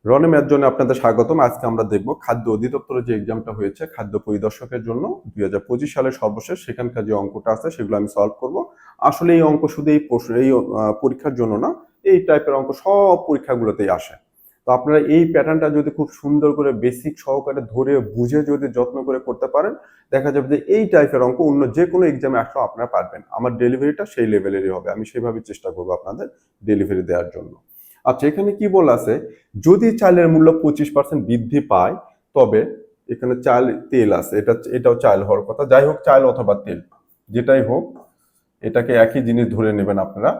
রনে math জোনে আপনাদের স্বাগতম। আজকে আমরা দেখব খাদ্য অধিদপ্তরের যে এক্সামটা হয়েছে খাদ্য পরিদর্শকের জন্য 2025 সালের সর্বশেষ, সেখানকার যে অঙ্কটা আছে সেগুলো আমি সলভ করব। আসলে এই অঙ্ক শুধু এই পরীক্ষার জন্য না, এই টাইপের অঙ্ক সব পরীক্ষাগুলোতেই আসে। তো আপনারা এই প্যাটার্নটা যদি খুব সুন্দর করে বেসিক সহকারে ধরে বুঝে যদি যত্ন করে করতে পারেন, দেখা যাবে যে এই টাইপের অঙ্ক অন্য যে কোনো এক্সামে আসলেও আপনারা পারবেন। আমার ডেলিভারিটা সেই লেভেলেরই হবে, আমি সেভাবে চেষ্টা করবো আপনাদের ডেলিভারি দেওয়ার জন্য। আচ্ছা, এখানে কি বলা আছে, যদি চালের মূল্য 25% বৃদ্ধি পায় তবে, এখানে চাল তেল আছে, এটাও চাল হওয়ার কথা, যাই হোক চাল অথবা তেল যেটাই হোক, এটাকে একই জিনিস ধরে নেবেন আপনারা।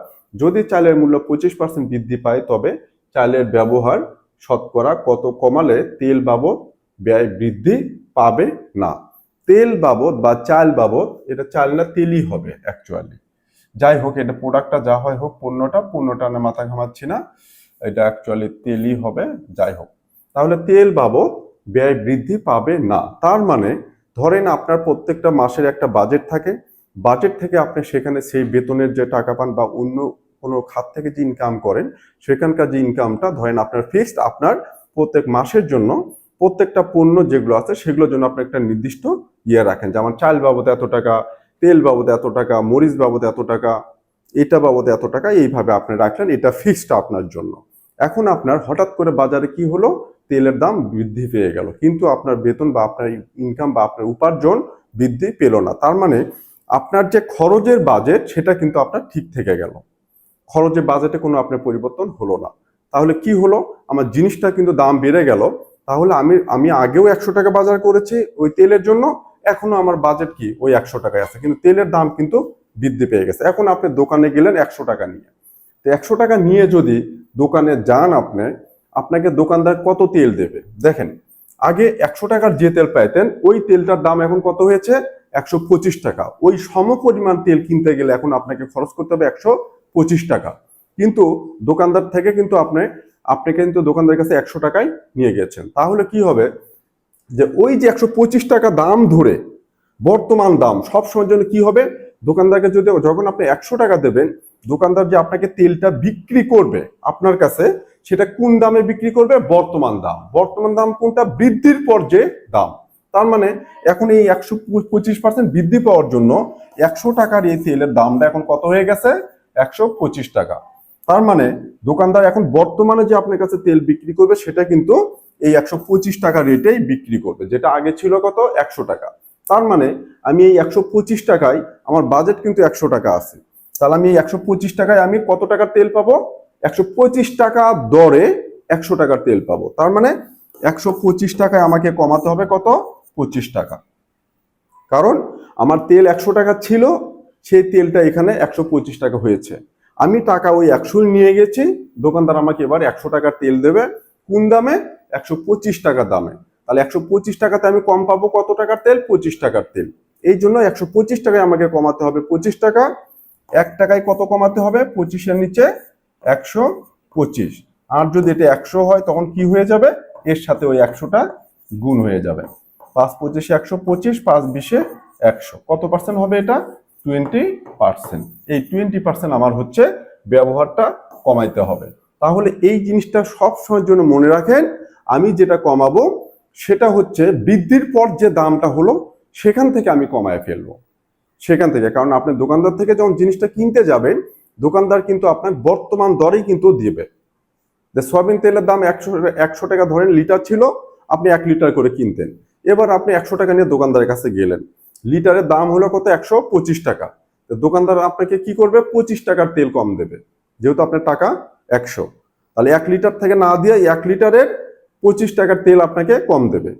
যদি চালের মূল্য 25% বৃদ্ধি পায় তবে চালের ব্যবহার শতকরা কত কমালে তেল বাবদ ব্যয় বৃদ্ধি পাবে না। তেল বাবদ বা চাল বাবদ, এটা চাল না তেলই হবে অ্যাকচুয়ালি। যাই হোক, এটা প্রোডাক্টটা যা হয় হোক, পণ্যটা না মাথা ঘামাচ্ছি না, এটা অ্যাকচুয়ালি তেলই হবে। যাই হোক, তাহলে তেল বাবদ ব্যয় বৃদ্ধি পাবে না, তার মানে ধরেন আপনার প্রত্যেকটা মাসের একটা বাজেট থাকে, বাজেট থেকে আপনি সেখানে সেই বেতনের যে টাকা পান বা অন্য কোনো খাত থেকে যে ইনকাম করেন, সেখানকার যে ইনকামটা ধরেন আপনার ফিক্সড, আপনার প্রত্যেক মাসের জন্য প্রত্যেকটা পণ্য যেগুলো আছে সেগুলোর জন্য আপনি একটা নির্দিষ্ট ইয়ে রাখেন, যেমন চাল বাবদ এত টাকা, তেল বাবদ এত টাকা, মরিচ বাবদ এত টাকা, এটা বাবদ এত টাকা, এইভাবে আপনি রাখলেন, এটা ফিক্সড আপনার জন্য। এখন আপনার হঠাৎ করে বাজারে কি হলো, তেলের দাম বৃদ্ধি পেয়ে গেল, কিন্তু আপনার বেতন বা আপনার ইনকাম বা আপনার উপার্জন বৃদ্ধি পেল না, তার মানে আপনার যে খরচের বাজেট সেটা কিন্তু আপনার ঠিক থেকে গেল, খরচের বাজেটে কোনো আপনার পরিবর্তন হলো না। তাহলে কি হলো, আমার জিনিসটা কিন্তু দাম বেড়ে গেল, তাহলে আমি আগেও 100 টাকা বাজার করেছি ওই তেলের জন্য, এখনো আমার বাজেট কি ওই 100 টাকায় আছে, কিন্তু তেলের দাম কিন্তু বৃদ্ধি পেয়ে গেছে। এখন আপনি দোকানে গেলেন 100 টাকা নিয়ে, তো 100 টাকা নিয়ে যদি দোকানে যান আপনি, আপনাকে দোকানদার কত তেল দেবে দেখেন। আগে 100 টাকার যে তেল পাইতেন ওই তেলটার দাম এখন কত হয়েছে, 125 টাকা। ওই সম পরিমাণ তেল কিনতে গেলে এখন আপনাকে খরচ করতে হবে 125 টাকা, কিন্তু দোকানদার থেকে কিন্তু আপনি কিন্তু দোকানদারের কাছে 100 টাকায় নিয়ে গেছেন। তাহলে কি হবে, যে ওই যে 125 টাকা দাম ধরে বর্তমান দাম সবসময়ের জন্য কি হবে, দোকানদারকে যদি যখন আপনি 100 টাকা দেবেন, দোকানদার যে আপনাকে তেলটা বিক্রি করবে আপনার কাছে, সেটা কোন দামে বিক্রি করবে, বর্তমান দাম। বর্তমান দাম কোনটা, বৃদ্ধির পর যে দাম। তার মানে এখন এই 125% বৃদ্ধি পাওয়ার জন্য 100 টাকার এই তেলের দামটা এখন কত হয়ে গেছে, 125 টাকা। তার মানে দোকানদার এখন বর্তমানে যে আপনার কাছে তেল বিক্রি করবে সেটা কিন্তু এই 125 টাকা রেটেই বিক্রি করবে, যেটা আগে ছিল কত, 100 টাকা। তার মানে আমি এই 125 টাকায়, আমার বাজেট কিন্তু 100 টাকা আছে, তাহলে আমি এই 125 টাকায় আমি কত টাকার তেল পাবো, 125 টাকা দরে 100 টাকার তেল পাবো। তার মানে 125 টাকায় আমাকে কমাতে হবে কত, 25 টাকা। কারণ আমার তেল 100 টাকা ছিল, সেই তেলটা এখানে 125 টাকা হয়েছে, আমি টাকা ওই 100 নিয়ে গেছি, দোকানদার আমাকে এবার 100 টাকার তেল দেবে, কোন দামে, 125 টাকার দামে। তাহলে 125 টাকাতে আমি কম পাবো কত টাকার তেল, 25 টাকার তেল। এই জন্য 125 টাকায় আমাকে কমাতে হবে 25 টাকা। 1 টাকায় কত কমাতে হবে, 25-এর নিচে 125। আর যদি এটা 100 হয় তখন কি হয়ে যাবে, এর সাথে ওই 100টা গুণ হয়ে যাবে। 5-25-এ 125, 5-20-এ 100, কত পার্সেন্ট হবে এটা, 20%। এই 20% আমার হচ্ছে ব্যবহারটা কমাইতে হবে। তাহলে এই জিনিসটা সব সময়ের জন্য মনে রাখেন, আমি যেটা কমাবো সেটা হচ্ছে বৃদ্ধির পর যে দামটা হলো সেখান থেকে আমি কমায় ফেলবো, সেখান থেকে। কারণ আপনি দোকানদার থেকে যখন জিনিসটা কিনতে যাবেন, দোকানদার কিন্তু আপনার বর্তমান দরেই কিন্তু দিবে। যে সয়াবিন তেলের দাম 100 টাকা ধরেন লিটার ছিল, আপনি 1 লিটার করে কিনতেন, এবার আপনি 100 টাকা নিয়ে দোকানদারের কাছে গেলেন, লিটারের দাম হলো কত, 125 টাকা। তো দোকানদার আপনাকে কি করবে, 25 টাকার তেল কম দেবে, যেহেতু আপনার টাকা 100। তাহলে 1 লিটার থেকে না দিয়ে 1 লিটারের 25 টাকার তেল আপনাকে কম দেবে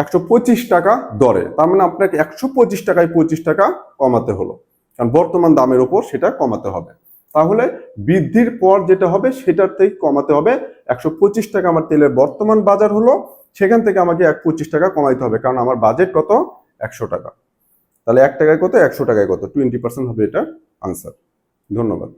125 টাকা দরে। তার মানে আপনাকে 125 টাকায় 25 টাকা কমাতে হলো, কারণ বর্তমান দামের উপর সেটা কমাতে হবে। তাহলে বৃদ্ধির পর যেটা হবে সেটার থেকে কমাতে হবে। 125 টাকা আমার তেলের বর্তমান বাজার হলো, সেখান থেকে আমাকে 25 টাকা কমাইতে হবে, কারণ আমার বাজেট কত, 100 টাকা। তাহলে 1 টাকায় কত, 100 টাকায় কত, 20% হবে এটা আনসার। ধন্যবাদ।